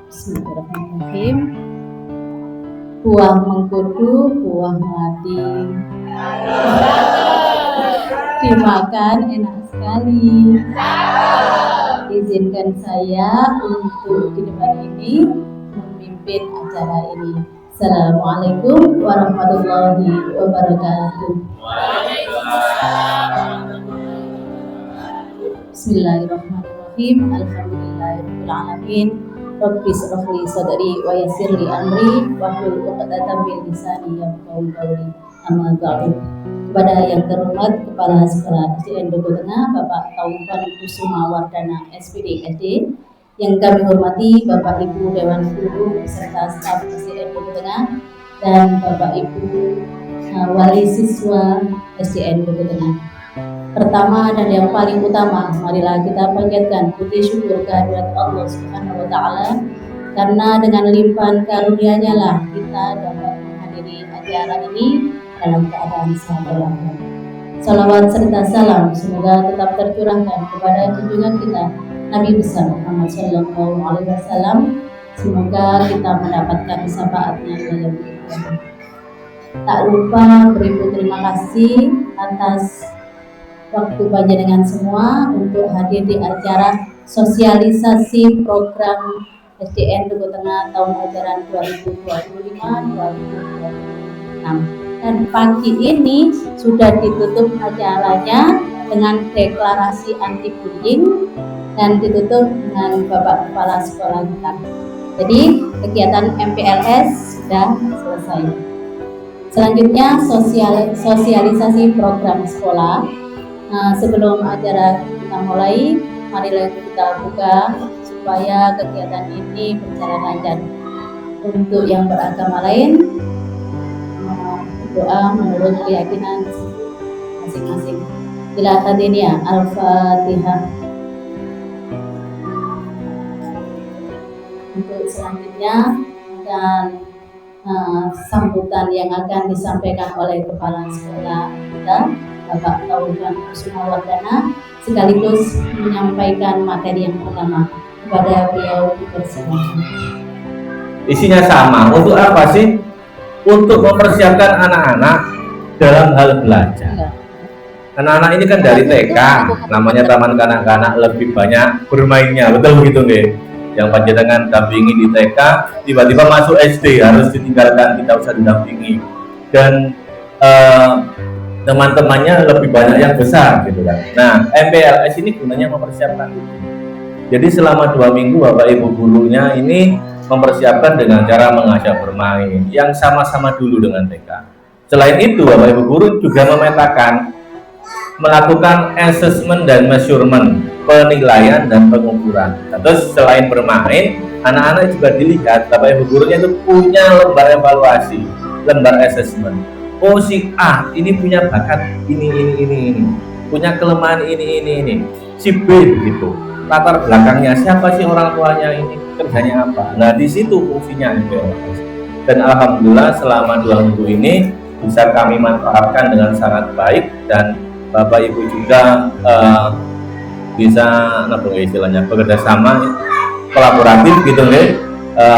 Bismillahirrahmanirrahim. Buah mengkudu, buah melati, dimakan enak sekali. Izinkan saya untuk di depan ini memimpin acara ini. Assalamualaikum warahmatullahi wabarakatuh. Bismillahirrahmanirrahim. Alhamdulillahirabbil alamin. Rabbi shrah li sadri wa yassir li amri wahlul 'uqdatam min lisani yafqahu qawli. Amma ba'du. Kepada yang terhormat Kepala Sekolah SDN Duku Tengah Bapak Taufan Kusuma Wardana SPD SD, yang kami hormati Bapak Ibu Dewan Guru beserta staf SDN Duku Tengah dan Bapak Ibu wali siswa SDN Duku Tengah. Pertama dan yang paling utama, marilah kita panjatkan puji syukur kehadirat Allah Subhanahu wa Ta'ala, karena dengan limpahan karunia-Nya lah kita dapat menghadiri acara ini dalam keadaan sehat walafiat. Salawat serta salam semoga tetap tercurahkan kepada junjungan kita Nabi besar Muhammad Sallallahu Alaihi Wasallam. Semoga kita mendapatkan syafaatnya dalam hidup. Tak lupa beribu terima kasih atas waktu panjenengan semua untuk hadir di acara sosialisasi program SDN Duku Tengah tahun ajaran 2025-2026. Dan pagi ini sudah ditutup acaranya dengan deklarasi anti bullying dan ditutup dengan Bapak Kepala Sekolah kita. Jadi kegiatan MPLS sudah selesai. Selanjutnya sosialisasi program sekolah. Sebelum acara kita mulai, marilah kita buka supaya kegiatan ini berjalan lancar. Untuk yang beragama lain, doa menurut keyakinan masing-masing. Ila tadiniya Al-Fatihah. Untuk selanjutnya dan sambutan yang akan disampaikan oleh Kepala Sekolah kita, Bapak Taufan Kusuma Wardana, sekaligus menyampaikan materi yang pertama. Kepada beliau dipersilakan. Isinya sama. Untuk apa sih? Untuk mempersiapkan anak-anak dalam hal belajar. Anak-anak ini kan dari TK, namanya taman kanak-kanak, lebih banyak bermainnya, betul begitu nggih? Yang panjenengan dampingi di TK, tiba-tiba masuk SD harus ditinggalkan, tidak usah didampingi. Dan teman-temannya lebih banyak yang besar gitu kan. Nah, MPLS ini gunanya mempersiapkan itu. Jadi selama 2 minggu Bapak Ibu gurunya ini mempersiapkan dengan cara mengajak bermain yang sama-sama dulu dengan TK. Selain itu Bapak Ibu guru juga memetakan, melakukan assessment dan measurement, penilaian dan pengukuran. Terus selain bermain, anak-anak juga dilihat Bapak Ibu gurunya itu punya lembar evaluasi, lembar assessment. Oh si A ini punya bakat ini, punya kelemahan ini. Si B gitu, latar belakangnya siapa sih, orang tuanya ini, kerjanya apa. Nah di situ fungsinya MPLS. Dan alhamdulillah selama 2 minggu ini bisa kami manfaatkan dengan sangat baik, dan Bapak Ibu juga bisa istilahnya bekerja sama, kolaboratif gitu nih,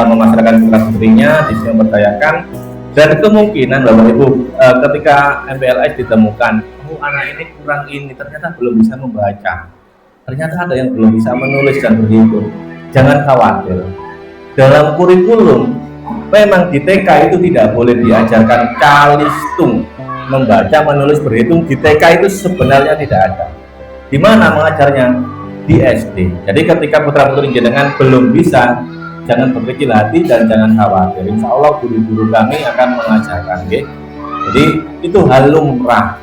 memasarkan putra-putrinya, di sini memberdayakan. Dan kemungkinan Bapak Ibu ketika MPLS ditemukan, oh anak ini kurang ini, ternyata belum bisa membaca, ternyata ada yang belum bisa menulis dan berhitung, jangan khawatir. Dalam kurikulum memang di TK itu tidak boleh diajarkan kalistung, membaca, menulis, berhitung. Di TK itu sebenarnya tidak ada. Di mana mengajarnya? Di SD. Jadi ketika putra-putri jenengan belum bisa, jangan berkecil hati dan jangan khawatir. Insya Allah guru-guru kami akan mengajarkan. Okay? Jadi itu hal lumrah.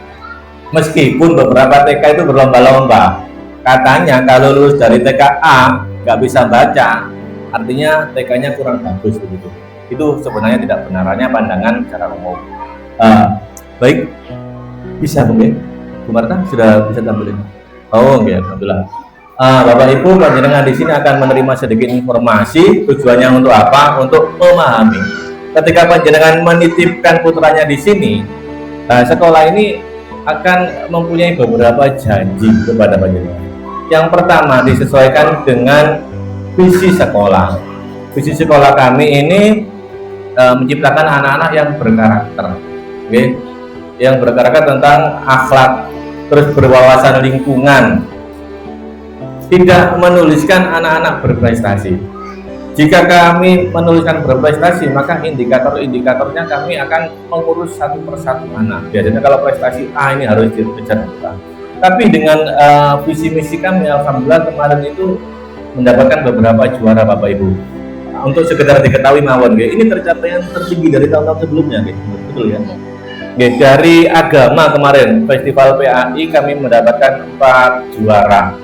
Meskipun beberapa TK itu berlomba-lomba, katanya kalau lulus dari TK A nggak bisa baca, artinya TK-nya kurang bagus begitu. Itu sebenarnya tidak benar, hanya pandangan secara umum. Baik, bisa mungkin Bu Marta sudah bisa tampilin. Oh enggak, alhamdulillah. Bapak Ibu panjenengan di sini akan menerima sedikit informasi. Tujuannya untuk apa? Untuk memahami. Ketika panjenengan menitipkan putranya di sini, sekolah ini akan mempunyai beberapa janji kepada panjenengan. Yang pertama, disesuaikan dengan visi sekolah. visi sekolah kami ini menciptakan anak-anak yang berkarakter, okay? Yang berkarakter tentang akhlak, terus berwawasan lingkungan, tidak menuliskan anak-anak berprestasi. Jika kami menuliskan berprestasi, maka indikator-indikatornya kami akan mengurus satu persatu anak. Biasanya kalau prestasi A ini harus dikejar. Tapi dengan visi misi kami, alhamdulillah kemarin itu mendapatkan beberapa juara Bapak Ibu. Untuk sekedar diketahui mawon, ini tercapaian tertinggi dari tahun-tahun sebelumnya, betul ya? Dari agama kemarin, Festival PAI kami mendapatkan 4 juara.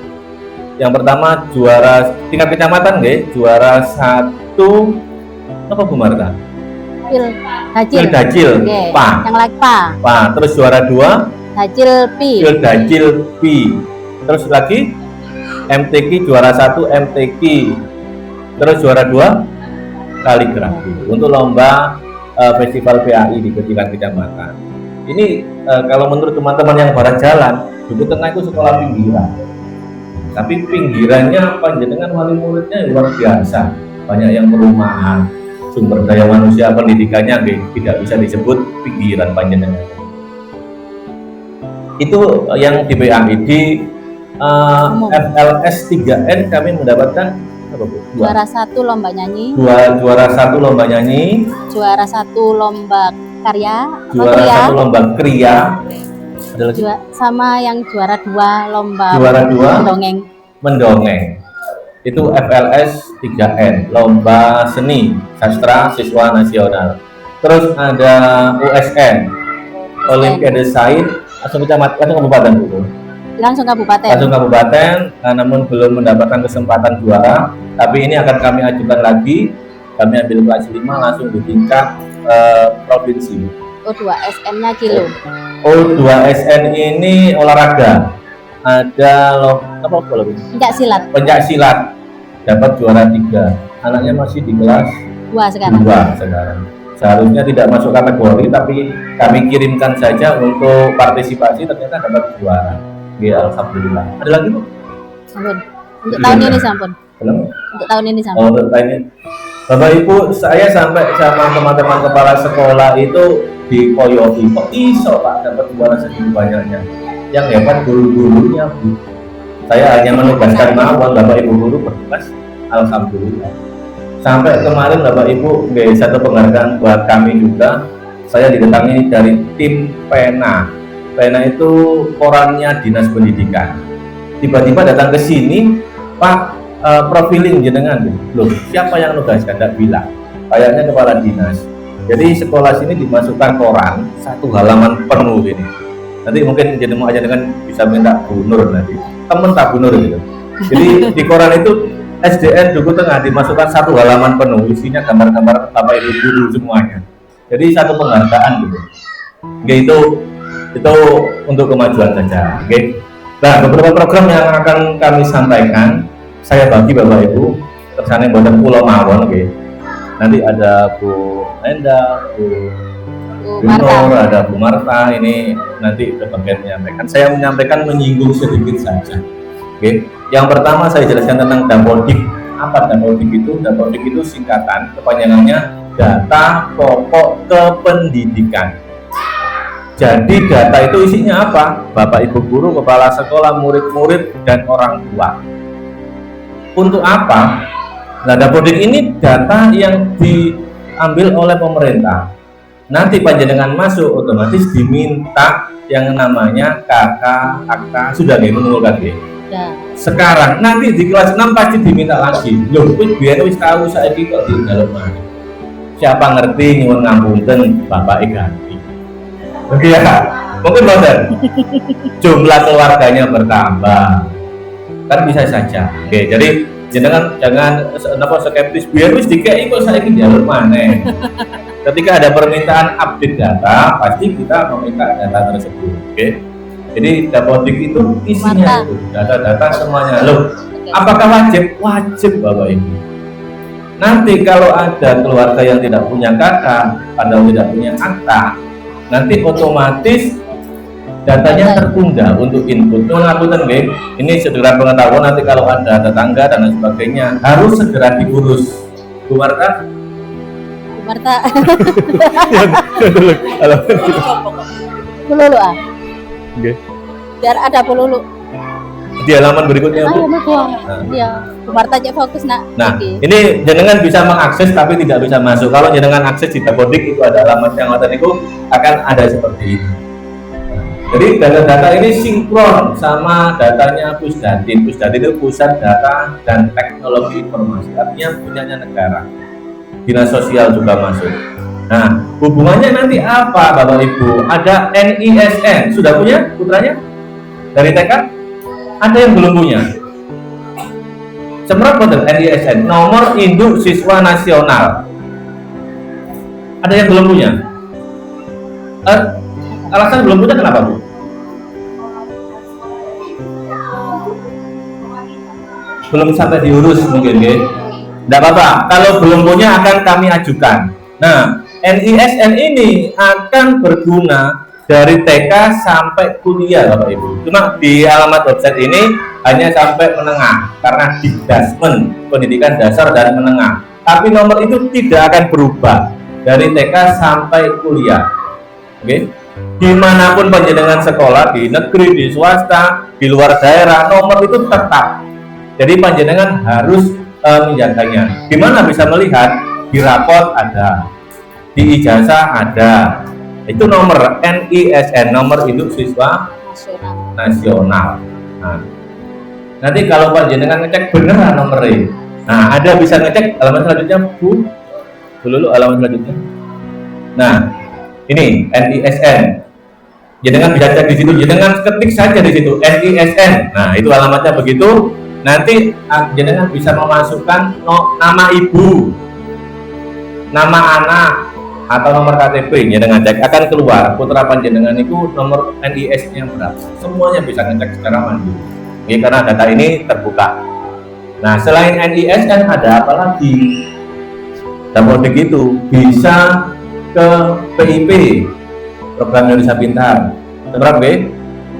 Yang pertama juara tingkat kecamatan, juara 1 apa Bu Marta? Dajil, Pa. Yang lagi Pa. Terus juara 2 Dajil Pi. Terus lagi MTQ juara 1 MTQ. Terus juara 2 kaligrafi untuk lomba Festival PAI di tingkat kecamatan. Ini kalau menurut teman-teman yang barat jalan, Duku Tengah itu sekolah pinggiran. Tapi pinggirannya panjenengan wali muridnya luar biasa, banyak yang perumahan, sumber daya manusia pendidikannya tidak bisa disebut pinggiran panjenengan. Itu yang di PAI. Di FLS 3N kami mendapatkan juara 1 lomba nyanyi, juara 1 lomba nyanyi, juara 1 lomba karya, juara 1 lomba kriya. Sama yang juara 2 lomba mendongeng. Itu FLS 3N, lomba seni sastra siswa nasional. Terus ada USN, Olimpiade Sains, langsung kabupaten Bu. Langsung kabupaten, namun belum mendapatkan kesempatan juara. Tapi ini akan kami ajukan lagi. Kami ambil kelas 5 langsung di tingkat provinsi. O2SN-nya kilo. O2SN ini olahraga. Ada pencak silat. Dapat juara 3. Anaknya masih di kelas 2 sekarang. Seharusnya tidak masuk kategori, tapi kami kirimkan saja untuk partisipasi, ternyata dapat juara. Ya, alhamdulillah. Ada lagi Bu? Sampun. Untuk tahun ini sampun. Untuk tahun ini sampun. Untuk tahun ini. Bapak Ibu, saya sampai sama teman-teman kepala sekolah itu dikoyoki, kok iso Pak dapat juara segitu banyaknya. Yang hebat guru-gurunya Bu. Saya hanya menugaskan mawon, Bapak Ibu guru bertugas, alhamdulillah. Sampai kemarin Bapak Ibu satu penghargaan buat kami juga. Saya didatangi dari tim Pena. Pena itu korannya Dinas Pendidikan. Tiba-tiba datang ke sini, Pak, profiling jenengan. Loh, siapa yang nugaskan? Tidak bilang. Kayaknya kepala dinas. Jadi sekolah sini dimasukkan koran 1 halaman penuh ini. Nanti mungkin jenengan aja dengan bisa minta Bu Nur nanti. Temen tak Bu Nur gitu. Jadi di koran itu SDN Duku Tengah dimasukkan 1 halaman penuh, isinya gambar-gambar Bapak Ibu guru semuanya. Jadi satu penghargaan gitu. Itu untuk kemajuan saja. Nah, beberapa program yang akan kami sampaikan, saya bagi Bapak Ibu tersane buatan Pulau Mawon. Nanti ada Bu Enda, Bu Nur, ada Bu Marta, ini nanti ke bagian menyampaikan. Saya menyampaikan menyinggung sedikit saja. Yang pertama saya jelaskan tentang Dapodik. Apa Dapodik itu? Dapodik itu singkatan, kepanjangannya Data Pokok Kependidikan. Jadi data itu isinya apa? Bapak Ibu guru, kepala sekolah, murid-murid, dan orang tua. Untuk apa? Nah, Dapodik ini data yang diambil oleh pemerintah. Nanti panjenengan masuk otomatis diminta yang namanya KK, akta, sudah mengumpulkan Sekarang nanti di kelas 6 pasti diminta lagi. Loh, biar wis tahu saiki kok di dalam mana. Siapa ngerti nyuwun ngapunten Bapak ganti. Oke ya, mungkin boten. Jumlah keluarganya bertambah, kan bisa saja. Oke, jadi jangan skeptis. Biar wis dikei kok saiki jalur mana. Ketika ada permintaan update data, pasti kita meminta data tersebut. Oke. Jadi Dapodik itu isinya itu data-data semuanya. Loh, apakah wajib? Wajib Bapak Ibu. Nanti kalau ada keluarga yang tidak punya kakak atau tidak punya akta, nanti otomatis datanya tertunda untuk input. Ngapunten nggih, ini segera pengetahuan nanti kalau ada tetangga dan lain sebagainya harus segera diurus. Bu Marta? Marta. Dulu, halaman Pelulu ah. Oke. Biar ada pelulu. Di halaman berikutnya Bu. Ayo nak Iya. Marta aja fokus nak. Nah, Oke. ini jenengan bisa mengakses tapi tidak bisa masuk. Kalau jenengan akses di Dapodik itu ada alamat yang ngoten itu akan ada seperti ini. Jadi data-data ini sinkron sama datanya Pusdatin. Pusdatin itu Pusat Data dan Teknologi Informasi, artinya punyanya negara. Dinas Sosial juga masuk. Nah, hubungannya nanti apa Bapak Ibu? Ada NISN, sudah punya putranya? Dari TK? Ada yang belum punya? Semerap betul NISN, nomor induk siswa nasional. Ada yang belum punya? Alasan belum punya kenapa Bu? Belum sampai diurus mungkin ya? Tidak apa-apa, kalau belum punya akan kami ajukan. Nah, NISN ini akan berguna dari TK sampai kuliah Bapak Ibu. Cuma di alamat website ini hanya sampai menengah karena Dikdasmen, pendidikan dasar dan menengah. Tapi nomor itu tidak akan berubah dari TK sampai kuliah. Oke? Dimanapun panjenengan sekolah, di negeri, di swasta, di luar daerah, nomor itu tetap. Jadi panjenengan harus menjaganya. Gimana bisa melihat? Di rapot ada, di ijazah ada. Itu nomor NISN, nomor induk siswa nasional. Nah, nanti kalau panjenengan ngecek beneran nomornya. Nah, ada bisa ngecek halaman selanjutnya Bu. Dulu halaman selanjutnya. Nah, ini NISN. Jenengan bisa cek di situ. Jenengan ketik saja di situ NISN. Nah, itu alamatnya begitu. Nanti jenengan bisa memasukkan nama ibu, nama anak, atau nomor KTP. Jenengan cek akan keluar putra panjenengan itu nomor NIS-nya berapa. Semuanya bisa ngecek secara mandiri. Ini karena data ini terbuka. Nah, selain NISN ada apa lagi? Dapodik itu bisa ke PIP, Program Indonesia Pintar. Berapa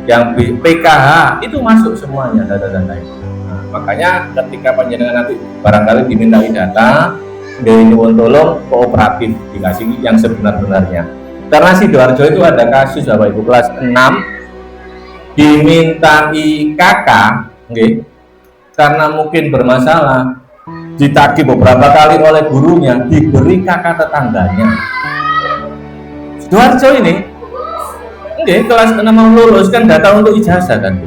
yang PKH itu masuk semuanya data-data itu. Nah, makanya ketika panjenengan nanti barangkali dimintai data, dari nyuwun tolong kooperatif dikasih yang sebenar-benarnya. Karena Sidoarjo itu ada kasus Bapak Ibu kelas 6 dimintai kakak, okay, karena mungkin bermasalah, ditagih beberapa kali oleh gurunya, diberi kakak tetangganya. Sidoarjo ini, okay, kelas 6 mau lulus kan data untuk ijazah kan,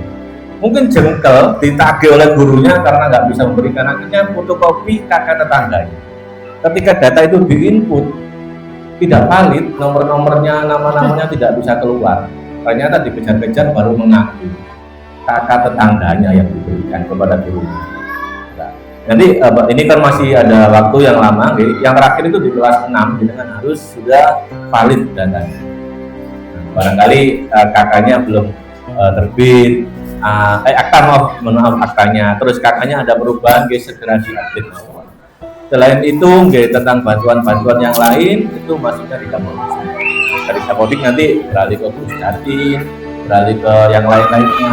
mungkin jengkel ditagih oleh gurunya karena nggak bisa memberikan, akhirnya fotokopi kakak tetangganya. Ketika data itu diinput tidak valid, nomor-nomornya, nama-namanya tidak bisa keluar. Ternyata dikejar-kejar baru mengaku kakak tetangganya yang diberikan kepada gurunya. Nah, nanti ini kan masih ada waktu yang lama. Yang terakhir itu di kelas 6, jadi kan harus sudah valid datanya. Nah, barangkali kakaknya belum terbit, aktanya. Terus kakaknya ada perubahan, segera diupdate. Selain itu, tentang bantuan-bantuan yang lain itu masuknya di Dapodik. Dari Dapodik nanti beralih ke Pusdatin, beralih ke yang lain-lainnya.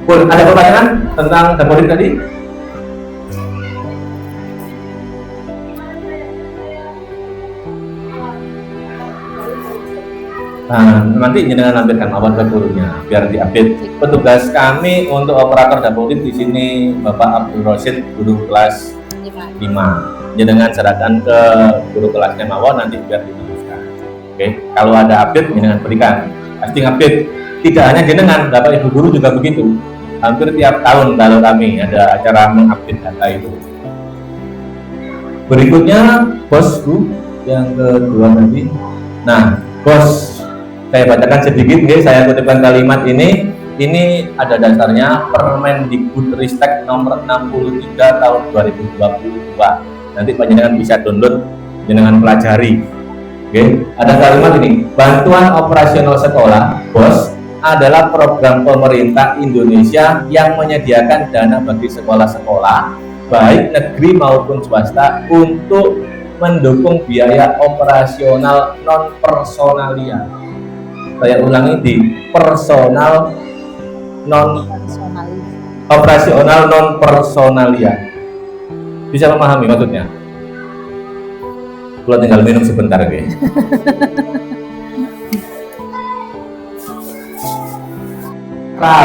Pun ada pertanyaan tentang Dapodik tadi? Nah, nanti jenengan lampirkan lawan ke gurunya biar diupdate. Petugas kami untuk operator Dapodik di sini Bapak Abdul Rosid, guru kelas 5. Jenengan serahkan ke guru kelasnya mawon nanti biar diteruskan. Oke, kalau ada update jenengan berikan. Pasti update. Tidak hanya jenengan, Bapak Ibu guru juga begitu. Hampir tiap tahun kalau kami ada acara mengupdate data itu. Berikutnya bosku yang kedua tadi. Nah, bos, saya bacakan sedikit, saya kutipkan kalimat ini. Ini ada dasarnya Permendikbudristek nomor 63 tahun 2022. Nanti panjenengan bisa download, jenengan pelajari. Oke, ada kalimat ini. Bantuan operasional sekolah, BOS, adalah program pemerintah Indonesia yang menyediakan dana bagi sekolah-sekolah, baik negeri maupun swasta, untuk mendukung biaya operasional non personalia. Saya ulangi, di operasional non personalia. Bisa memahami maksudnya? Kalau tinggal minum sebentar, guys.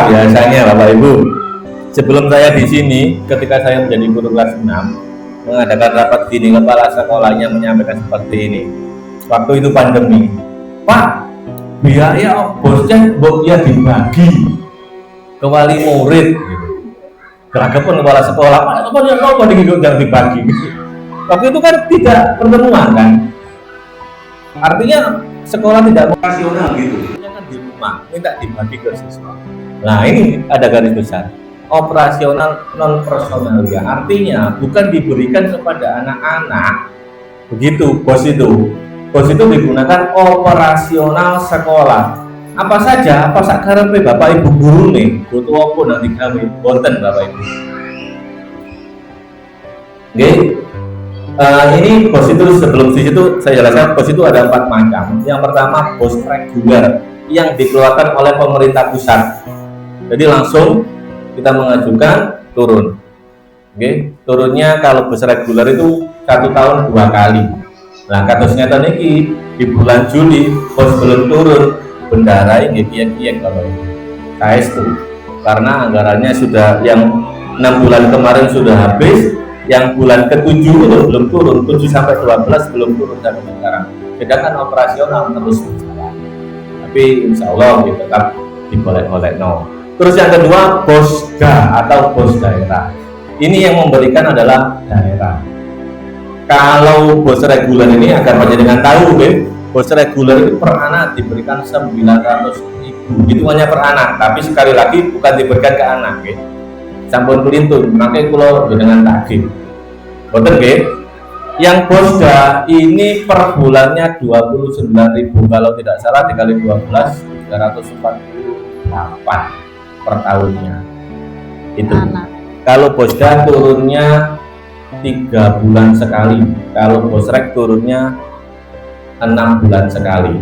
Biasanya Bapak Ibu, sebelum saya di sini, ketika saya menjadi guru kelas 6, mengadakan rapat gini, kepala sekolahnya menyampaikan seperti ini. Waktu itu pandemi, Pak, biaya bosnya dibagi ke wali murid. Gitu. Geragapan kepala sekolah, Pak, apa yang dibagi? Waktu itu kan tidak pertemuan kan, artinya sekolah tidak operasional gitu, kan di rumah, minta dibagi ke siswa. Nah ini ada garis besar, operasional non personal ya, artinya bukan diberikan kepada anak-anak begitu. Bos itu digunakan operasional sekolah. Apa saja, apa sakarepe Bapak Ibu guru nih, butuh apa nanti kami bonten Bapak Ibu. Oke. Ini bos itu sebelum di situ saya jelaskan, bos itu ada 4 macam. Yang pertama bos reguler yang dikeluarkan oleh pemerintah pusat. Jadi langsung kita mengajukan turun. Oke, turunnya kalau bos reguler itu 1 tahun 2 kali. Nah, kasusnya tadi di bulan Juli bos belum turun, bendarai kiek-kiek kalau itu. KS2 karena anggarannya sudah yang 6 bulan kemarin sudah habis. Yang bulan ke-7 itu belum turun, 7 sampai 12 belum turun sampai sekarang. Sedangkan operasional terus berjalan. Tapi insya Allah tetap diboleh-boleh. Terus yang kedua bosga atau bos daerah. Ini yang memberikan adalah daerah. Kalau bos reguler ini agar panjenengan tahu, bos reguler itu per anak diberikan 900.000. Itu hanya per anak, tapi sekali lagi bukan diberikan ke anak. Sampun pelintun, makanya kalau dengan tagih. Betul nggih? Yang bosda ini per bulannya 29.000, kalau tidak salah dikali 12 348 per tahunnya. Itu. Kalau bosda turunnya 3 bulan sekali, kalau bosrek turunnya 6 bulan sekali.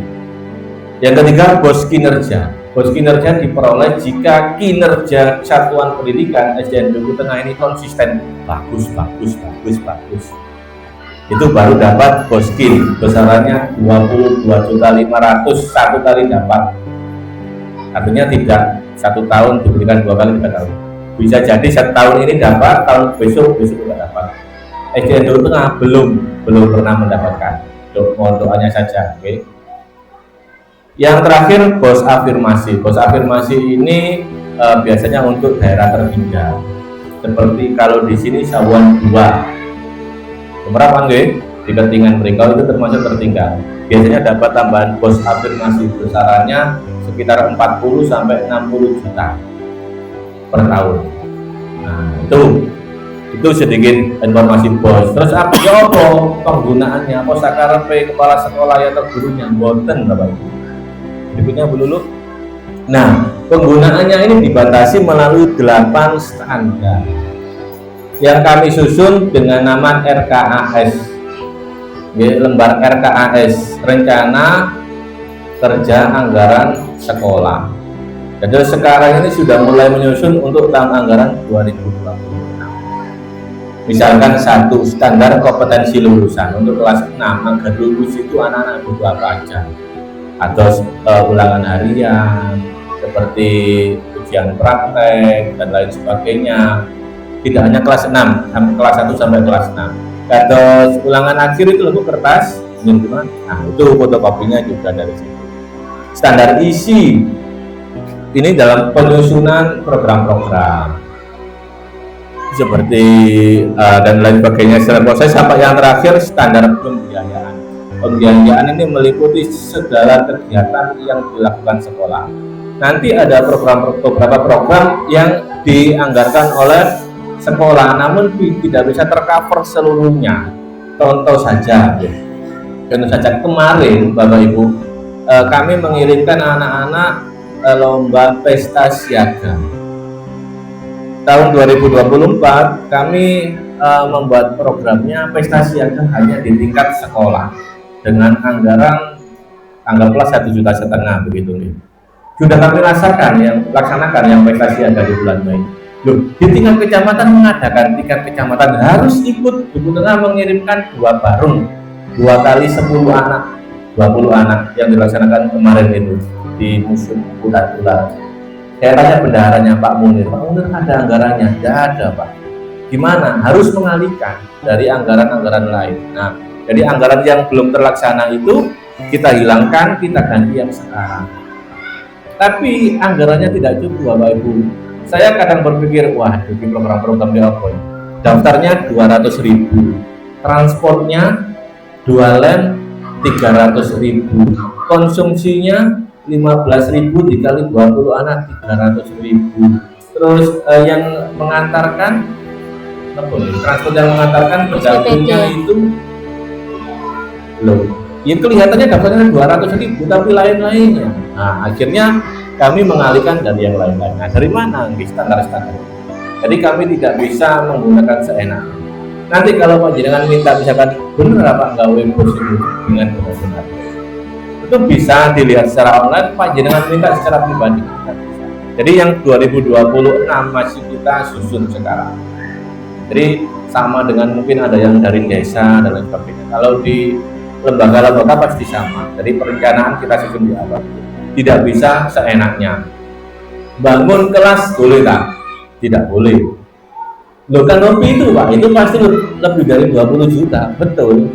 Yang ketiga bos kinerja. Bos kinerja diperoleh jika kinerja satuan pendidikan SDN Duku Tengah ini konsisten bagus. Itu baru dapat boskin, besarannya 22.500.000 satu kali dapat. Artinya tidak 1 tahun diberikan 2 kali 3 tahun. Bisa jadi 1 tahun ini dapat, tahun besok tidak dapat. SDN Duku Tengah belum pernah mendapatkan. Mohon doanya saja, oke? Yang terakhir bos afirmasi. Bos afirmasi ini biasanya untuk daerah tertinggal. Seperti kalau di sini Sawan 2. Berapa nggih? Di Ketingan Meringkau itu termasuk tertinggal. Biasanya dapat tambahan bos afirmasi besarannya sekitar 40 sampai 60 juta per tahun. Nah, itu sedikit informasi bos. Terus apa penggunaannya? Apa sakarepe kepala sekolah atau gurunya? Boten Bapak Ibu. Berikutnya Bu Lulu. Nah, penggunaannya ini dibatasi melalui 8 standar yang kami susun dengan nama RKAS. Lembar RKAS, Rencana Kerja Anggaran Sekolah. Jadi sekarang ini sudah mulai menyusun untuk tahun anggaran 2026. Misalkan 1 standar kompetensi lulusan untuk kelas 6, agar lulus itu anak-anak butuh apa aja. Atau ulangan harian seperti ujian praktek dan lain sebagainya. Tidak hanya kelas 6, kelas 1 sampai kelas 6. Atau ulangan akhir itu untuk kertas lingkungan. Nah, itu fotokopinya juga dari situ. Standar isi ini dalam penyusunan program-program seperti dan lain sebagainya. Setelah proses sampai yang terakhir standar pembiayaan. Pembiayaan ini meliputi segala kegiatan yang dilakukan sekolah. Nanti ada beberapa program yang dianggarkan oleh sekolah, namun tidak bisa tercover seluruhnya. Contoh saja kemarin Bapak Ibu, kami mengirimkan anak-anak lomba pesta siaga. Tahun 2024 kami membuat programnya pesta siaga hanya di tingkat sekolah. Dengan anggaran anggaplah 1,5 juta begitu nih. Sudah kami laksanakan yang pesta siaga di bulan Mei. Loh, di tingkat kecamatan mengadakan, tingkat kecamatan harus ikut Duku Tengah mengirimkan 2 barung, 2 kali 10 anak, 20 anak yang dilaksanakan kemarin itu di museum ulat-ulat. Saya tanya bendaharanya Pak Munir ada anggarannya? Tidak ada Pak. Gimana? Harus mengalihkan dari anggaran-anggaran lain. Nah, jadi anggaran yang belum terlaksana itu kita hilangkan, kita ganti yang sekarang. Tapi anggarannya tidak cukup Bapak Ibu. Saya kadang berpikir, wah di program-program di apa ini? Daftarnya 200.000, transportnya 2 lem 300.000, konsumsinya 15.000 dikali 20 anak 300.000. Terus yang mengantarkan transport yang mengantarkan pendampingnya itu loh, ya kelihatannya daftarnya 200.000 tapi lain-lainnya. Nah, akhirnya kami mengalihkan dari yang lain-lain. Nah, dari mana? Di standar-standar. Jadi kami tidak bisa menggunakan seenaknya. Nanti kalau Pak Jenengan minta misalkan benar apa enggak kursi dengan benar-benar, itu bisa dilihat secara online. Pak Jenengan minta secara pribadi. Jadi yang 2026 masih kita susun sekarang. Jadi sama dengan mungkin ada yang dari desa dan lain sebagainya. Kalau di lembaga-lembaga pasti sama. Jadi perencanaan kita susun di awal. Tidak bisa seenaknya. Bangun kelas boleh tak? Tidak boleh. Loh kan itu Pak, itu pasti lebih dari 20 juta, betul.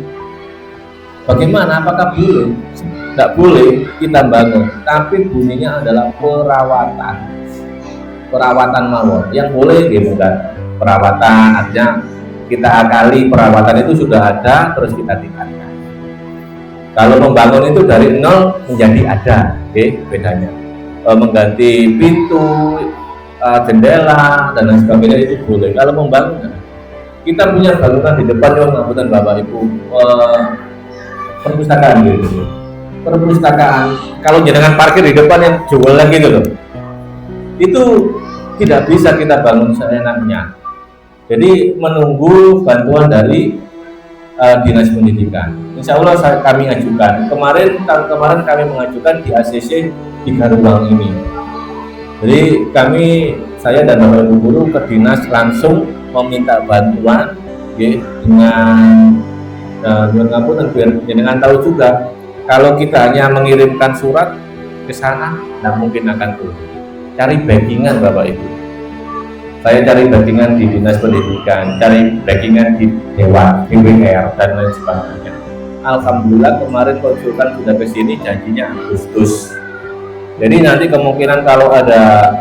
Bagaimana? Apakah boleh? Tidak boleh kita bangun, tapi bunyinya adalah perawatan mawon. Yang boleh gitu kan? Perawatan artinya kita akali perawatan itu sudah ada, terus kita tingkatkan. Kalau membangun itu dari 0 menjadi ada, oke, bedanya. Mengganti pintu, jendela dan lain sebagainya itu boleh. Kalau membangun, kita punya bangunan di depan yang ngabutan Bapak Ibu, perpustakaan gitu. Perpustakaan, kalau jenengan parkir di depan yang jualan gitu loh, itu tidak bisa kita bangun seenaknya. Jadi menunggu bantuan dari Dinas Pendidikan. Insya Allah kami ajukan. Tahun kemarin kami mengajukan di ACC 3 ruang ini. Jadi saya dan Bapak Ibu guru ke dinas langsung meminta bantuan, ya, dengan biar jenengan tahu juga. Kalau kita hanya mengirimkan surat ke sana, tidak mungkin akan turun. Cari backingan Bapak Ibu. Saya cari backingan di Dinas Pendidikan, cari backingan di Dewan, DWR, dan lain sebagainya. Alhamdulillah kemarin konsultan sudah ke sini, janjinya Agustus. Jadi nanti kemungkinan kalau ada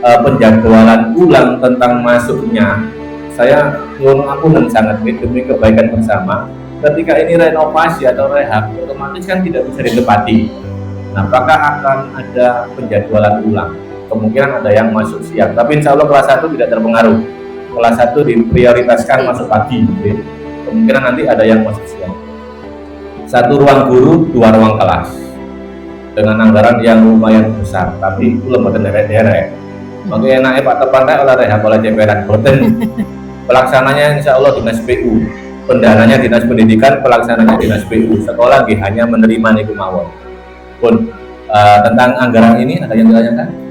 penjadwalan ulang tentang masuknya, saya nyuruh ampun sangat demi kebaikan bersama. Ketika ini renovasi atau rehab, otomatis kan tidak bisa ditepati. Nah, apakah akan ada penjadwalan ulang? Kemungkinan ada yang masuk siang, tapi insya Allah kelas 1 tidak terpengaruh. Kelas 1 diprioritaskan masuk pagi, gitu. Kemungkinan nanti ada yang masuk siang. 1 ruang guru, 2 ruang kelas, dengan anggaran yang lumayan besar, tapi itu lembaga derek-derek. Makanya enaknya Pak Tepantai oleh rehab oleh CPR Boten. Pelaksananya insya Allah Dinas PU, pendananya Dinas Pendidikan, pelaksananya Dinas PU. Sekolah hanya menerima niku mawon. Pun tentang anggaran ini ada yang ditanyakan?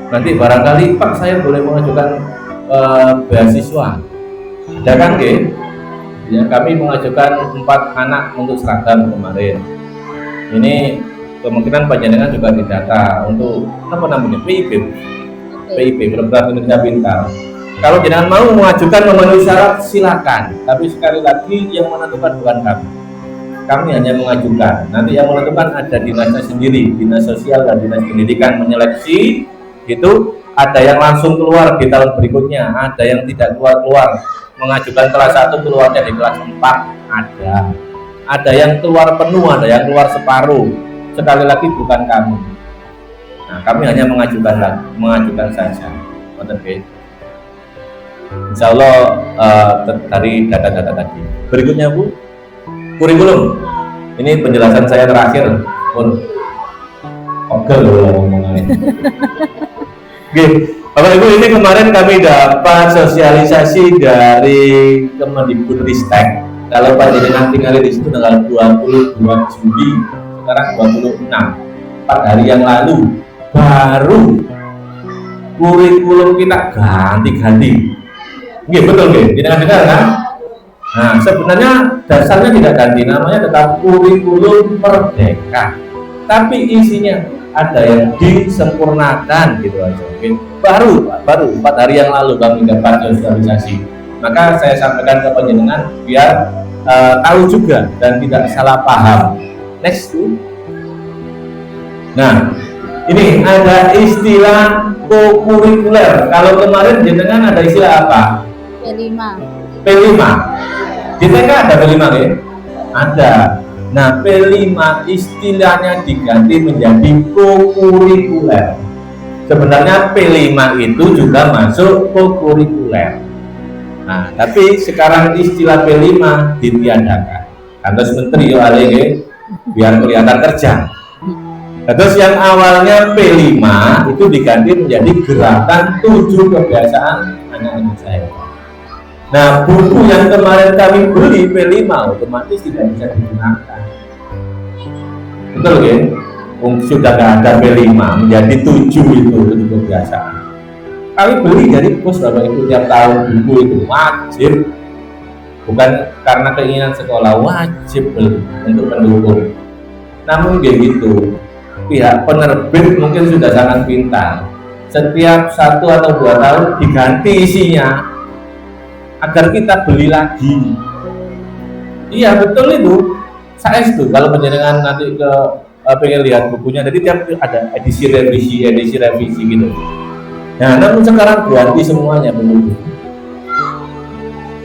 Nanti barangkali Pak saya boleh mengajukan beasiswa. Ada kan Ge? Ya, kami mengajukan 4 anak untuk seragam kemarin. Ini kemungkinan panjenengan juga didata untuk apa namanya PIP, Program Indonesia Pintar. Kalau jenengan mau mengajukan memenuhi syarat silakan, tapi sekali lagi yang menentukan bukan kami. Kami hanya mengajukan. Nanti yang menentukan ada dinasnya sendiri, Dinas Sosial dan Dinas Pendidikan menyeleksi. Itu ada yang langsung keluar di tahun berikutnya, ada yang tidak keluar, mengajukan kelas 1 keluarnya di kelas 4 ada yang keluar penuh, ada yang keluar separuh. Sekali lagi bukan kami. Nah, kami hanya mengajukan saja. Insya Allah dari data-data tadi. Berikutnya Bu, kurikulum. Ini penjelasan saya terakhir. Oke loh ngomongannya. Oke, Bapak Ibu, ini kemarin kami dapat sosialisasi dari Kemendikbudristek. Kalau Pak Jenengan tinggal di situ tanggal 22 Juli, sekarang 26, 4 hari yang lalu baru kurikulum kita ganti-ganti. Nggih, betul nggih? Dengar kan? Nah, sebenarnya dasarnya tidak ganti, namanya tetap kurikulum merdeka. Tapi isinya ada yang disempurnakan gitu aja. Mungkin baru 4 hari yang lalu kami dapat sosialisasi. Maka saya sampaikan ke panjenengan biar tahu juga dan tidak salah paham. Next tuh. Nah, ini ada istilah kokurikuler. Kalau kemarin jenengan ada istilah apa? P5. P5. Di TK ada P5 ya? Ada. Nah, P5 istilahnya diganti menjadi kokurikuler. Sebenarnya P5 itu juga masuk kokurikuler. Nah, tapi sekarang istilah P5 ditiadakan. Kantos Menteri yo ale nggih, biar kelihatan kerja. Terus yang awalnya P5 itu diganti menjadi gerakan 7 kebiasaan anak Indonesia. Nah, buku yang kemarin kami beli P5 otomatis tidak bisa digunakan. Betul ya? Sudah nggak ada P5, menjadi 7 itu kebiasaan. Kami beli dari pos Bapak Ibu tiap tahun, buku itu wajib, bukan karena keinginan sekolah, wajib beli untuk mendukung. Namun begitu, pihak penerbit mungkin sudah sangat pintar. Setiap 1 atau 2 tahun diganti isinya agar kita beli lagi. Iya betul itu. Saya itu kalau penjenengan nanti pengen lihat bukunya, jadi tiap ada edisi revisi gitu. Nah, namun sekarang ganti semuanya begitu.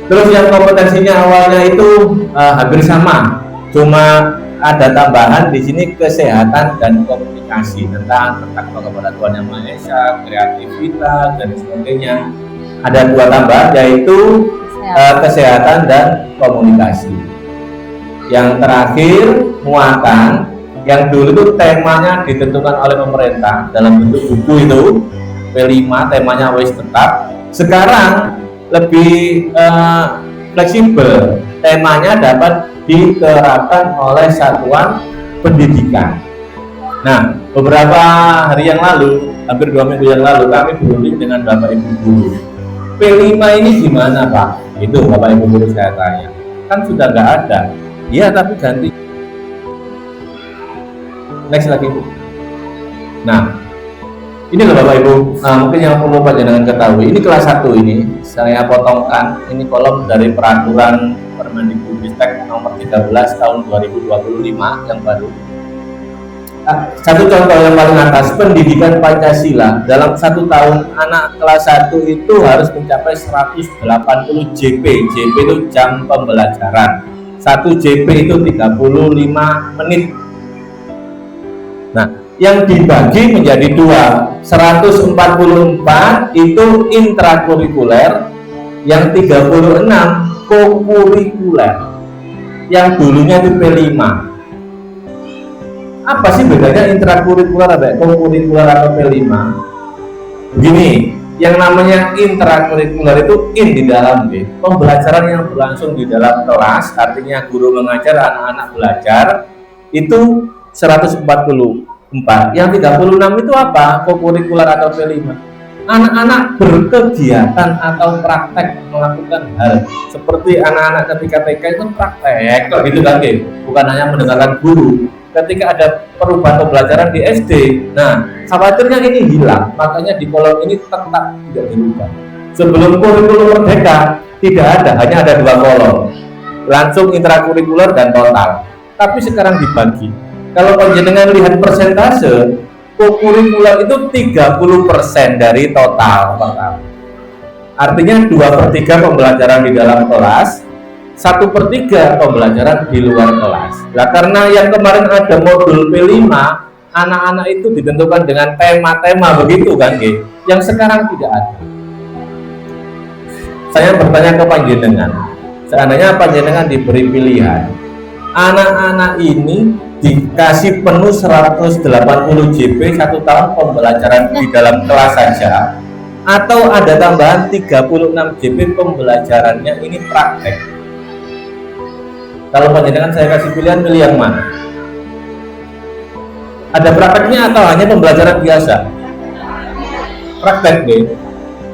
Terus yang kompetensinya awalnya itu hampir sama, cuma ada tambahan di sini kesehatan dan komunikasi tentang kepada Tuhan Yang Maha Esa, kreativitas dan sebagainya. Ada 2 tambahan yaitu kesehatan dan komunikasi. Yang terakhir muatan, yang dulu itu temanya ditentukan oleh pemerintah dalam bentuk buku itu P5 temanya wis tetap. Sekarang lebih fleksibel, temanya dapat diterapkan oleh satuan pendidikan. Nah, beberapa hari yang lalu, hampir 2 minggu yang lalu, kami berunding dengan Bapak Ibu guru. P5 ini gimana Pak? Itu Bapak Ibu guru saya tanya. Kan sudah nggak ada. Iya, tapi ganti. Next lagi Bu. Nah, ini loh Bapak Ibu, mungkin yang perlu panjenengan ketahui, ini kelas 1 ini, saya potongkan, ini kolom dari peraturan Permendikbudristek nomor 13 tahun 2025 yang baru. Satu contoh yang paling atas, pendidikan Pancasila, dalam 1 tahun anak kelas 1 itu harus mencapai 180 JP, JP itu jam pembelajaran, 1 JP itu 35 menit. Nah, yang dibagi menjadi 2, 144 itu intrakurikuler, yang 36 kokurikuler, yang dulunya itu P5. Apa sih bedanya intrakurikuler atau kokurikuler atau P5? Begini, yang namanya intrakurikuler itu di dalam pembelajaran yang berlangsung di dalam kelas, artinya guru mengajar, anak-anak belajar, itu 144. Yang 36 itu apa? Kokurikuler atau P5. Anak-anak berkegiatan atau praktek melakukan hal seperti anak-anak ketika TK itu praktek kok gitu kan, bukan hanya mendengarkan guru. Ketika ada perubahan pembelajaran di SD, nah khawatirnya ini hilang, makanya di kolom ini tetap tidak dirubah. Sebelum kurikulum merdeka tidak ada, hanya ada 2 kolom, langsung intrakurikuler dan total. Tapi sekarang dibagi. Kalau panjenengan lihat persentase, kokurikuler itu 30% dari total. Artinya 2/3 pembelajaran di dalam kelas, 1/3 pembelajaran di luar kelas. Nah, karena yang kemarin ada modul P5, anak-anak itu ditentukan dengan tema-tema begitu kan, yang sekarang tidak ada. Saya bertanya ke panjenengan, seandainya panjenengan diberi pilihan, anak-anak ini dikasih penuh 180 JP 1 tahun pembelajaran di dalam kelas saja, atau ada tambahan 36 JP pembelajarannya ini praktek. Kalau panjenengan saya kasih pilihan, pilih yang mana? Ada prakteknya atau hanya pembelajaran biasa? praktek nggih.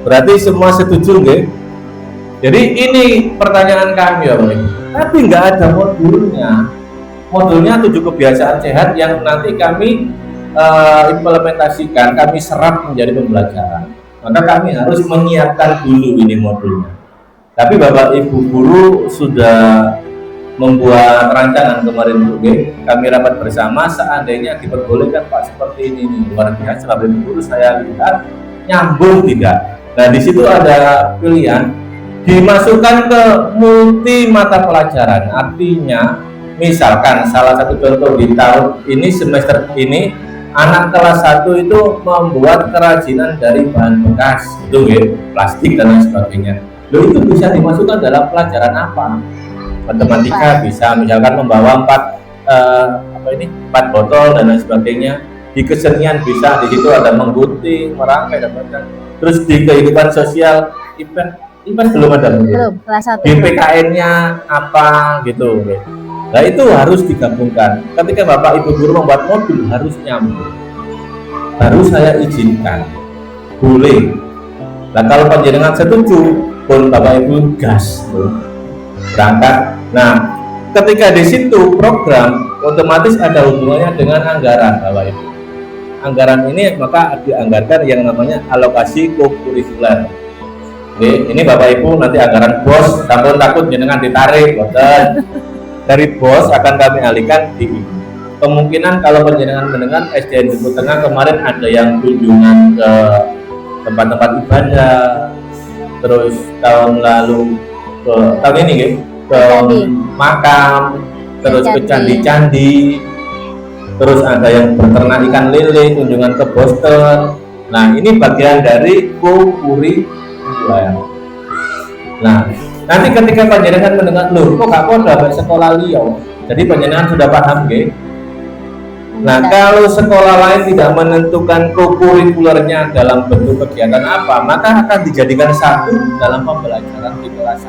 Berarti semua setuju nggih. Jadi ini pertanyaan kami ya Pak Ibu. Tapi nggak ada modulnya. Modulnya 7 kebiasaan sehat yang nanti kami implementasikan, kami serap menjadi pembelajaran. Maka kami harus menyiapkan dulu ini modulnya. Tapi Bapak Ibu guru sudah membuat rancangan kemarin Bu, kami rapat bersama, seandainya diperbolehkan Pak seperti ini luar biasa. Bapak Ibu guru saya lihat nyambung tidak. Nah di situ ada pilihan dimasukkan ke multi mata pelajaran, artinya misalkan salah satu contoh di tahun ini semester ini anak kelas 1 itu membuat kerajinan dari bahan bekas itu plastik dan lain sebagainya. Loh, itu bisa dimasukkan dalam pelajaran apa? Matematika bisa misalkan membawa 4 botol dan lain sebagainya. Di kesenian bisa, di situ ada menggunting, merangkai dan macam. Terus di kehidupan sosial IPS belum ada Belum, kelas 1. di PKN-nya apa gitu. Nah itu harus digabungkan. Ketika Bapak Ibu guru membuat modul harus nyambung. Harus saya izinkan. Boleh. Nah kalau panjenengan setuju, pun Bapak Ibu gas berangkat. Nah ketika di situ program otomatis ada hubungannya dengan anggaran Bapak Ibu. Anggaran ini maka dianggarkan yang namanya alokasi kokurikuler. Ini Bapak Ibu nanti anggaran bos, takut jenengan ditarik, boten. Dari bos akan kami alihkan di ini. Kemungkinan kalau penjenengan mendengar SDN Duku Tengah kemarin ada yang kunjungan ke tempat-tempat ibadah, terus tahun lalu ke tahun ini ke makam, terus ke candi-candi, terus ada yang beternak ikan lele, kunjungan ke Boston. Nah ini bagian dari kokurikuler. Nah nanti ketika panjenengan mendengar, loh kok gak ada sekolah liya, jadi panjenengan sudah paham nggih. Nah kalau sekolah lain tidak menentukan kokurikulernya dalam bentuk kegiatan apa, maka akan dijadikan satu dalam pembelajaran di kelas.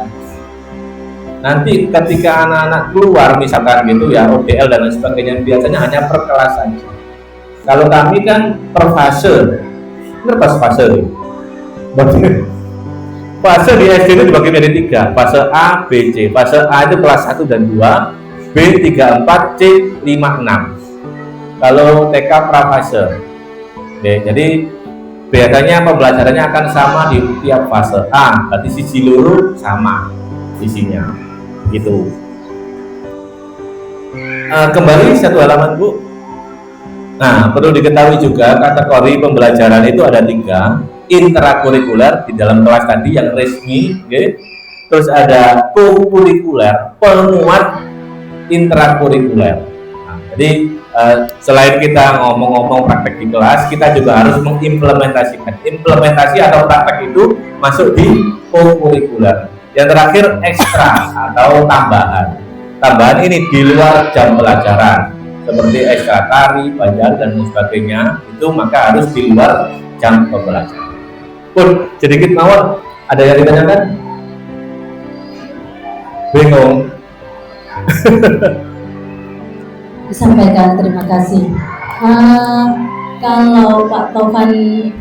Nanti ketika anak-anak keluar misalkan gitu ya, ODL dan lain sebagainya, biasanya hanya per kelas saja. Kalau kami kan per fase, berapa fase? Fase di SD itu dibagi menjadi 3, fase A, B, C. Fase A itu kelas 1 dan 2, B 3, 4, C 5, 6. Kalau TK prafase. Oke, jadi biasanya pembelajarannya akan sama di tiap fase. A, berarti sisi luru sama isinya. Gitu. Kembali satu halaman Bu. Nah, perlu diketahui juga kategori pembelajaran itu ada 3. Intrakurikuler di dalam kelas tadi yang resmi, okay? Terus ada kokurikuler, penguat intrakurikuler. Nah, jadi selain kita ngomong-ngomong praktek di kelas, kita juga harus mengimplementasikan. Implementasi atau praktek itu masuk di kokurikuler. Yang terakhir ekstra atau tambahan. Tambahan ini di luar jam pelajaran, seperti ekstra tari, belajar dan sebagainya. Itu maka harus di luar jam pembelajaran. Pun sedikit mawon, ada yang ditanyakan? Bingung? Disampaikan, terima kasih. Kalau Pak Tovan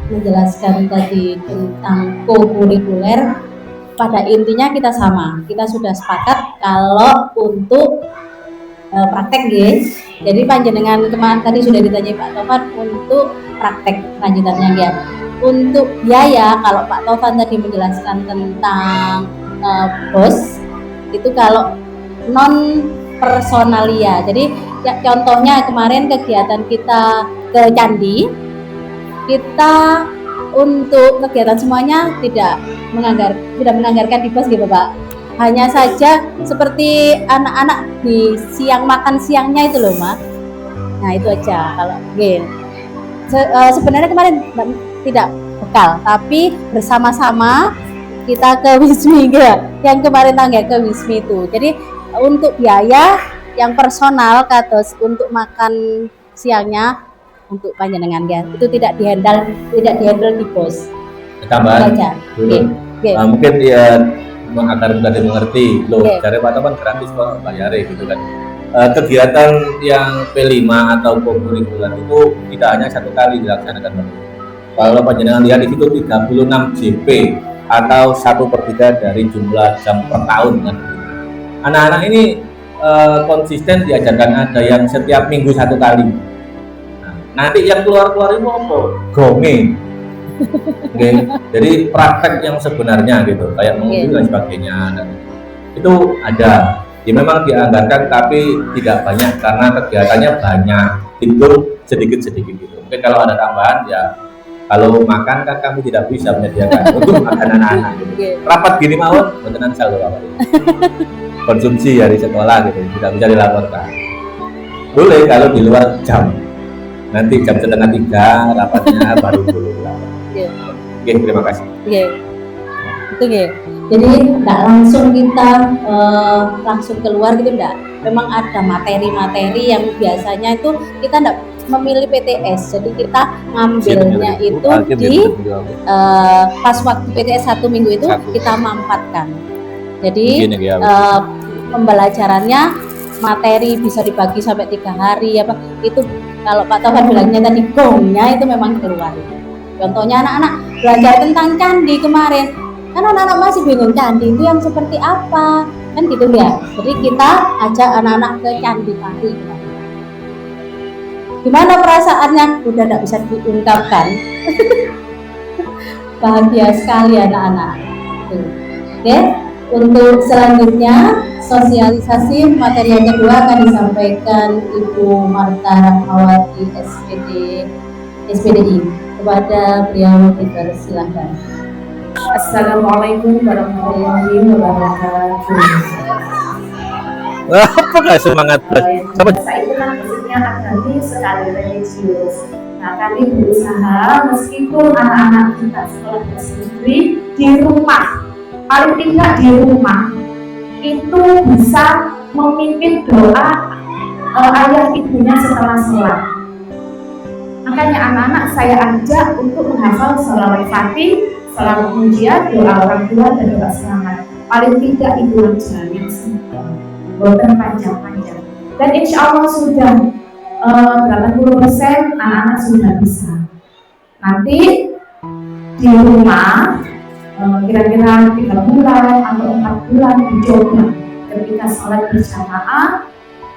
menjelaskan tadi tentang kokurikuler, pada intinya kita sama. Kita sudah sepakat kalau untuk praktek guys. Jadi panjenengan kemarin tadi sudah ditanya Pak Tovan untuk praktek lanjutannya ya. Untuk biaya, kalau Pak Tovan tadi menjelaskan tentang bos, itu kalau non personalia. Jadi ya, contohnya kemarin kegiatan kita ke candi, kita untuk kegiatan semuanya tidak menganggarkan di bos gitu Pak. Hanya saja seperti anak-anak di makan siangnya itu loh Mas. Nah itu aja kalau gitu. Sebenarnya kemarin tidak bekal, tapi bersama-sama kita ke Wismi ya, yang kemarin tangga ke Wismi itu. Jadi untuk biaya yang personal kados untuk makan siangnya untuk panjenengan ya, itu tidak dihandle di bos. Tambahan aja. Mungkin dia agar mudah dimengerti loh, cari Pak Tovan gratis kok bayare gitu kan. Kegiatan yang P5 atau kokurikuler itu tidak hanya satu kali dilaksanakan. Kalau panjenengan lihat di situ 36 JP atau 1/3 dari jumlah jam per tahun kan. Anak-anak ini konsisten diajarkan, ada yang setiap minggu 1 kali. Nah, nanti yang keluar-keluar itu apa? Gome. Okay. Jadi praktek yang sebenarnya gitu, kayak menguji dan sebagainya. Dan itu ada. Ya memang dianggarkan tapi tidak banyak karena kegiatannya banyak. Itu sedikit-sedikit gitu. Mungkin kalau ada tambahan ya, kalau makan kan kami tidak bisa menyediakan untuk makan anak-anak gitu. Rapat gini mawon mboten selalu apa. Konsumsi dari sekolah gitu, tidak bisa dilaporkan. Boleh kalau di luar jam. Nanti jam 2:30 rapatnya baru dulu. Oke, terima kasih. Itu Jadi tidak langsung kita langsung keluar gitu, enggak. Memang ada materi-materi yang biasanya itu kita tidak memilih PTS, jadi kita ngambilnya itu di pas waktu PTS 1 minggu itu kita mampatkan. Jadi pembelajarannya materi bisa dibagi sampai 3 hari apa itu, kalau Pak Taufan bilangnya tadi gongnya itu memang keluar. Contohnya anak-anak belajar tentang candi kemarin, kan anak-anak masih bingung candi itu yang seperti apa kan gitu ya. Jadi kita ajak anak-anak ke Candi Pari. Gimana perasaannya? Udah tidak bisa diungkapkan. Bahagia sekali anak-anak. Oke, untuk selanjutnya sosialisasi materi yang kedua akan disampaikan Ibu Marta Rahmawati SPDI. Kepada beliau dipersilahkan. Assalamualaikum warahmatullahi wabarakatuh. Apakah semangat? Saya itu kan maksudnya agamis sekali religius. Nah, kami berusaha meskipun anak-anak kita sekolah sendiri di rumah, paling tidak di rumah itu bisa memimpin doa ayah ibunya setelah sholat. Makanya anak-anak saya ajak untuk menghafal sholawat Fatih, sholawat pujian, doa orang tua dan doa selamat. Paling tidak itu aja yang simpel, bukan panjang-panjang. Dan insya Allah sudah 80% anak-anak sudah bisa. Nanti di rumah kira-kira 3 bulan atau 4 bulan dicoba ketika sholat berjamaah,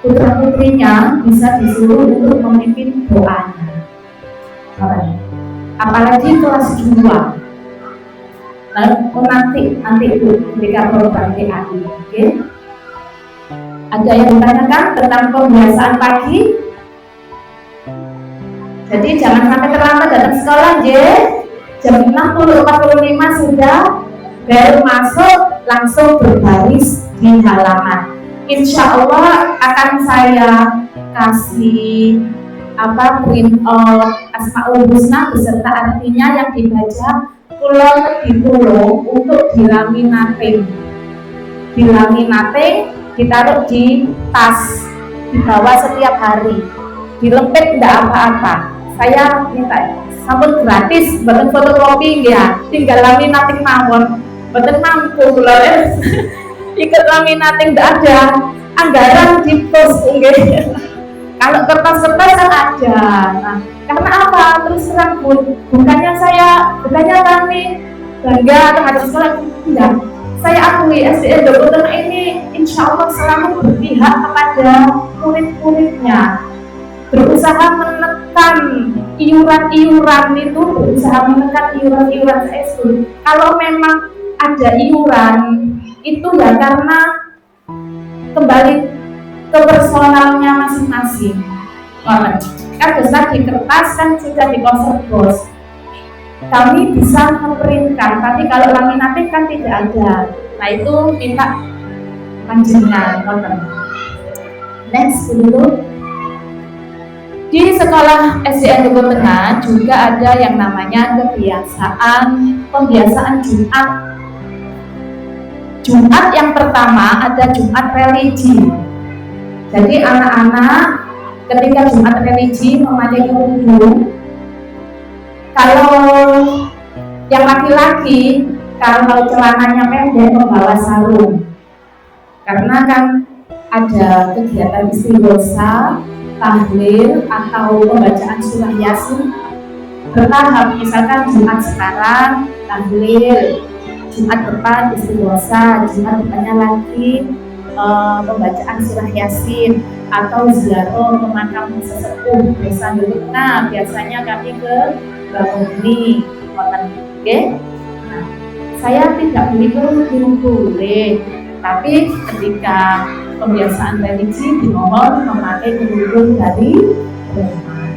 putra-putrinya bisa disuruh untuk memimpin doanya. Apalagi kelas 2. Nanti itu ketika program TAI, oke? Ada yang ditanyakan tentang pembiasaan pagi? Jadi jangan sampai terlambat datang sekolah, jam 6:45 sudah baru masuk, langsung berbaris di halaman. Insya Allah akan saya kasih print Asmaul Husna beserta artinya yang dibaca pulau lebih pulau untuk dilaminating, ditaruh di tas, dibawa setiap hari, dilempit tidak apa-apa. Saya minta sampun gratis, bukan fotokopi ya, tinggal laminating mawon, bukan mampu kalau ikut laminating tidak ada, anggaran di pos kalau kertas-kertas kan ada. Nah, karena apa? Terus terang bukannya kami bangga terhadap sekolah, tidak. Saya akui SDN Dokter ini insya Allah selalu berpihak kepada murid-muridnya, berusaha menekan iuran-iuran itu, saya setuju. Kalau memang ada iuran itu ya karena kembali ke personalnya masing-masing. Kan besar di kertas kan sudah di cover bos. Kami bisa memprintkan, tapi kalau laminatif kan tidak ada. Nah itu minta panjenengan nonton. Next dulu. Di sekolah SDN Dukuh Tengah juga ada yang namanya pembiasaan Jumat. Jumat yang pertama ada Jumat religi. Jadi anak-anak ketika Jumat religi memakai kerudung. Kalau yang laki-laki, kalau celananya pendek membawa sarung. Karena kan ada kegiatan istighosa, tahlil atau pembacaan surah Yasin bertahap. Misalkan Jumat sekarang tahlil, Jumat depan istighosa, Jumat depannya lagi pembacaan surah Yasin atau ziarah ke makam sesepuh desa dulu. Nah, biasanya kami ke Banguni, oke? Nah, saya tidak boleh, tapi ketika pembiasaan religi dimohon memakai kerudung dari rumah.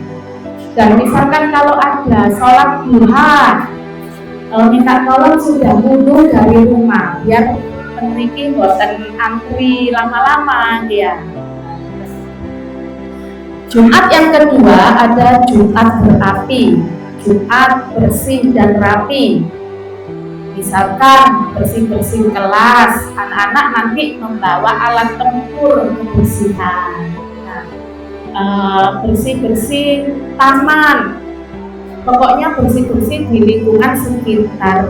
Dan misalkan kalau ada sholat duha, minta tolong sudah wudu dari rumah biar memiliki boten antri lama-lama ya. Jumat yang kedua ada Jumat berapi, Jumat bersih dan rapi. Misalkan bersih-bersih kelas, anak-anak nanti membawa alat tempur kebersihan. Nah, bersih-bersih taman, pokoknya bersih-bersih di lingkungan sekitar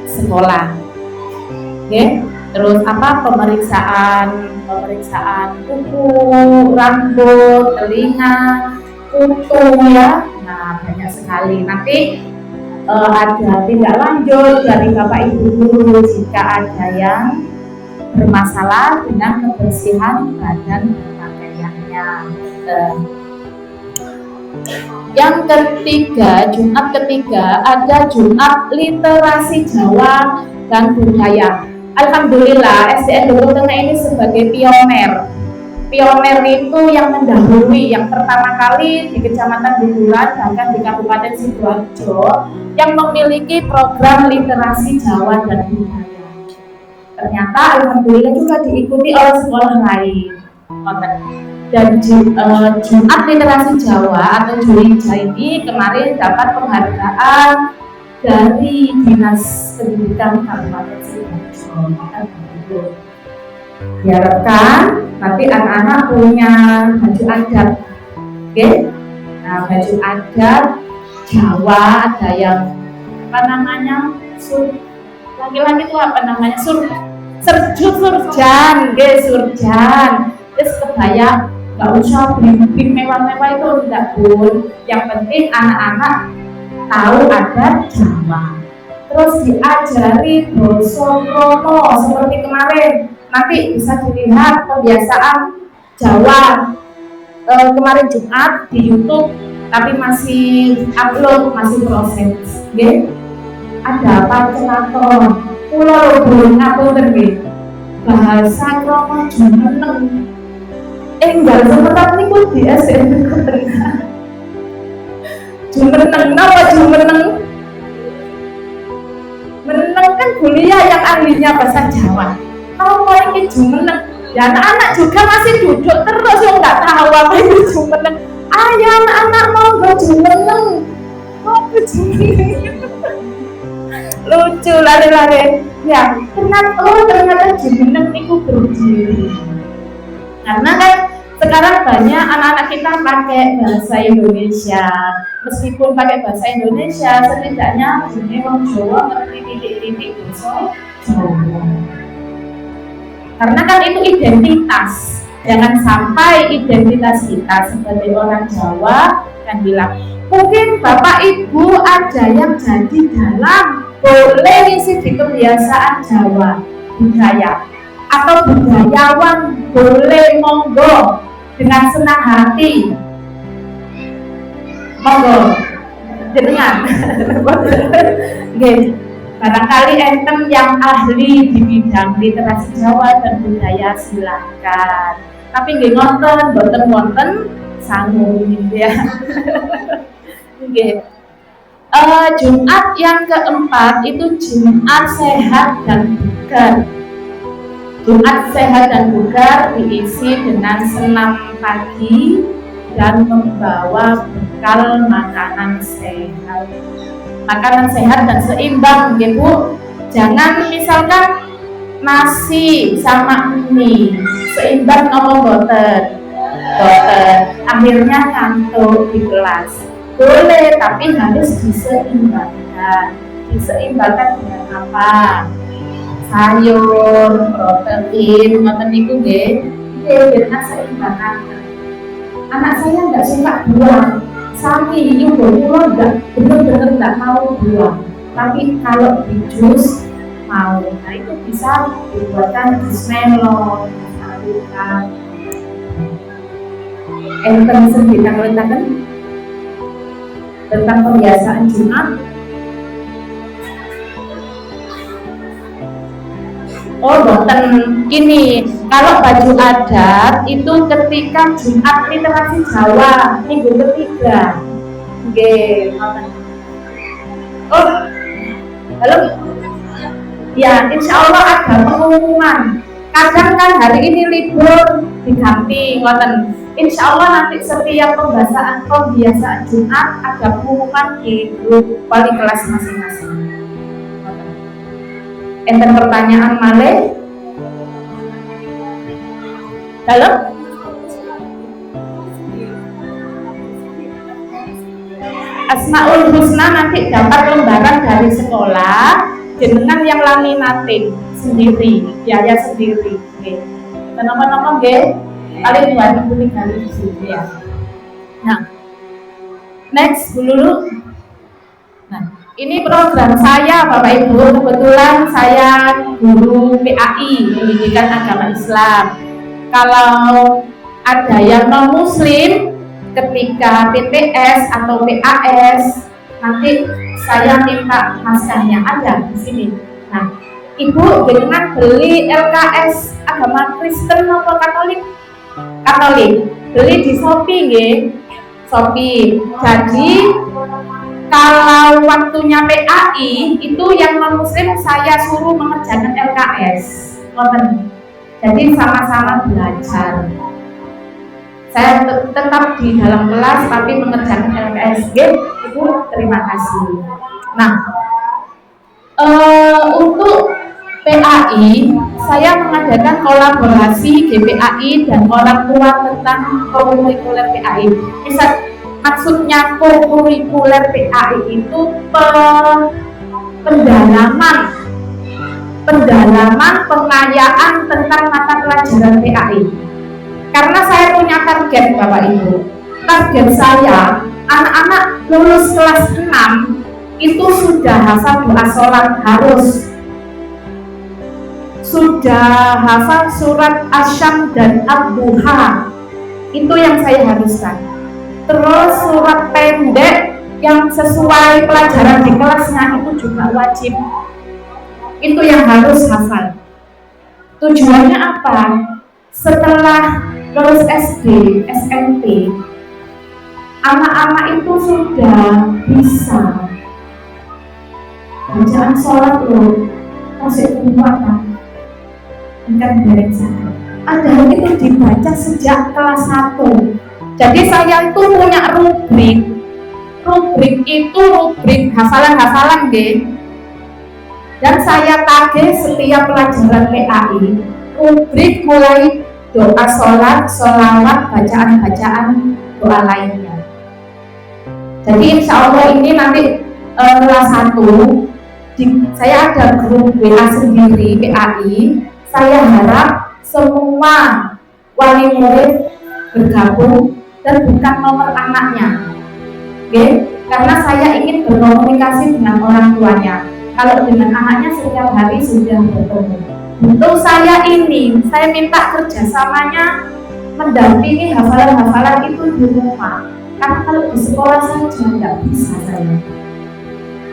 sekolah. Oke, terus pemeriksaan kuku, rambut, telinga, kuku ya. Nah, banyak sekali. Nanti ada tindak lanjut dari Bapak Ibu guru jika ada yang bermasalah dengan kebersihan badan dan pakaiannya. Yang ketiga, Jumat ketiga ada Jumat literasi Jawa dan budaya. Alhamdulillah SDN Dulu Tengah ini sebagai pioner. Pioner itu yang mendahului, yang pertama kali di Kecamatan Buburan bahkan di Kabupaten Sidoarjo yang memiliki program literasi Jawa dan budaya. Ternyata alhamdulillah juga diikuti oleh sekolah lain. Dan Jumat literasi Jawa atau Julija ini kemarin dapat penghargaan dari Dinas Pendidikan Kabupaten Sidoarjo. Diharapkan nanti anak-anak punya baju adat, oke? Nah, baju adat Jawa ada yang laki-laki itu surjan, surjan. Terus kebaya, nggak usah bling mewah-mewah itu enggak pun. Yang penting anak-anak tahu adat Jawa. Terus diajari basa kromo seperti kemarin. Nanti bisa dilihat kebiasaan Jawa kemarin Jumat di YouTube, tapi masih upload, masih proses. Okay? Ada apa celaton? Pulau belum ngapunten nggih. Bahasa kromo jumeneng. Enggak sebentar niku di SDN Tengah. Jumeneng napa jumeneng? Meneng kan kuliah yang ahlinya bahasa Jawa. Kalau mau ini jumeneng, ya anak-anak juga masih duduk terus yang nggak tahu apa itu jumeneng. Ayo anak-anak mau jumeneng, lucu lari-lari. Ya, ternyata jumeneng itu berdiri. Karena kan sekarang banyak anak-anak kita pakai bahasa Indonesia. Meskipun pakai bahasa Indonesia, setidaknya ini orang Jawa ngerti titik-titik bahasa Jawa. Karena kan itu identitas. Jangan sampai identitas kita sebagai orang Jawa kan bilang, mungkin Bapak Ibu ada yang jadi dalang, boleh ngisi di kebiasaan Jawa budaya atau budayawan, boleh monggo dengan senang hati. Monggo jenengan. Nggih. Barangkali enten yang ahli di bidang literasi Jawa dan budaya silakan. Tapi nggih boten wonten sangu ya. Nggih. Jumat yang keempat itu Jumat sehat dan bugar. Jumat sehat dan bugar diisi dengan senam pagi dan membawa bekal makanan sehat. Makanan sehat dan seimbang, Bu. Jangan misalkan nasi sama mie, seimbang ngomong boten. Akhirnya kantuk di kelas. Boleh, tapi harus diseimbangkan. Diseimbangkan dengan apa? Sayur, protein, ngoten niku nggih. Nggih, seimbangkan. Anak saya enggak suka buah. sami juga pulau enggak bener-bener enggak mau buah, tapi kalau di jus mau. Nah itu bisa dibuatkan jus melon, alpukat. Enten sendiri tentang pembiasaan Jumat. Oh, boten ini kalau baju adat itu ketika Jumat literasi Jawa minggu ketiga. Nggih, ngoten. Oh, halo. Ya, insya Allah ada pengumuman. Kadang kan hari ini libur diganti, ngoten. Insya Allah nanti setiap pembiasaan Jumat ada pengumuman di grup wali kelas masing-masing. Enten pertanyaan malih? Dalam? Asmaul Husna nanti dapat lembaran dari sekolah, jenengan yang laminating sendiri, biaya sendiri. Oke. Kenapa-napa nggih? Paling 2.000 ya. Nah, next dulu. Nah, ini program saya Bapak Ibu, kebetulan saya guru PAI, Pendidikan Agama Islam. Kalau ada yang non muslim ketika PTS atau PAS, nanti saya minta naskahnya ada di sini. Nah, Ibu dengan beli LKS agama Kristen atau Katolik? Katolik. Beli di Shopee nggih. Shopee. Jadi kalau waktunya PAI itu yang non muslim saya suruh mengerjakan LKS. Jadi sama-sama belajar. Saya tetap di dalam kelas tapi mengerjakan LKS. Ibu terima kasih. Nah, untuk PAI saya mengadakan kolaborasi GPAI dan orang tua tentang kurikuler PAI. Maksudnya kurikuler PAI itu pendalaman pengayaan tentang mata pelajaran PAI. Karena saya punya target Bapak Ibu. Target saya anak-anak lulus kelas 6 itu sudah hafal doa sholat harus, sudah hafal surat Asyam dan Ad-Duha. Itu yang saya haruskan. Terus surat pendek yang sesuai pelajaran di kelasnya itu juga wajib. Itu yang harus hafal. Tujuannya apa? Setelah lulus SD, SMP, anak-anak itu sudah bisa bacaan sholat loh, masih kekuatan, bukan derek sana. Ada itu dibaca sejak kelas 1. Jadi saya itu punya rubrik. Rubrik itu rubrik hafalan-hafalan deh. Dan saya tagih setiap pelajaran PAI. Rubrik mulai doa sholat, sholawat, bacaan-bacaan doa lainnya. Jadi insya Allah ini nanti kelas 1 saya ada grup WA sendiri PAI. Saya harap semua wali murid bergabung dan bukan nomor anaknya, karena saya ingin berkomunikasi dengan orang tuanya. Kalau dengan anaknya setiap hari sudah bertemu. Untuk saya ini, saya minta kerjasamanya mendampingi hafalan-hafalan itu di rumah. Karena kalau di sekolah saja tidak bisa saya.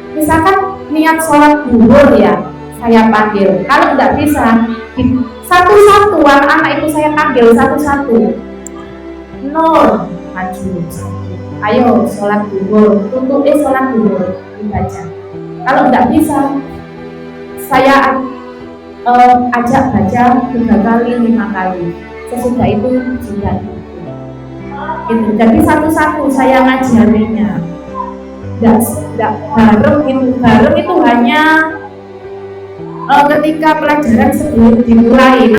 Misalkan niat sholat zuhur ya, saya panggil. Kalau tidak bisa, satu-satu anak-anak itu saya panggil satu-satu. Nur, maju. Ayo sholat zuhur, untuk sholat zuhur dibaca. Kalau tidak bisa, saya ajak baca 3 kali, 5 kali. Sesudah itu sudah gitu. Jadi satu-satu saya ngajarinya. Tidak bareng gitu. Bareng itu hanya ketika pelajaran sebelum dimulai.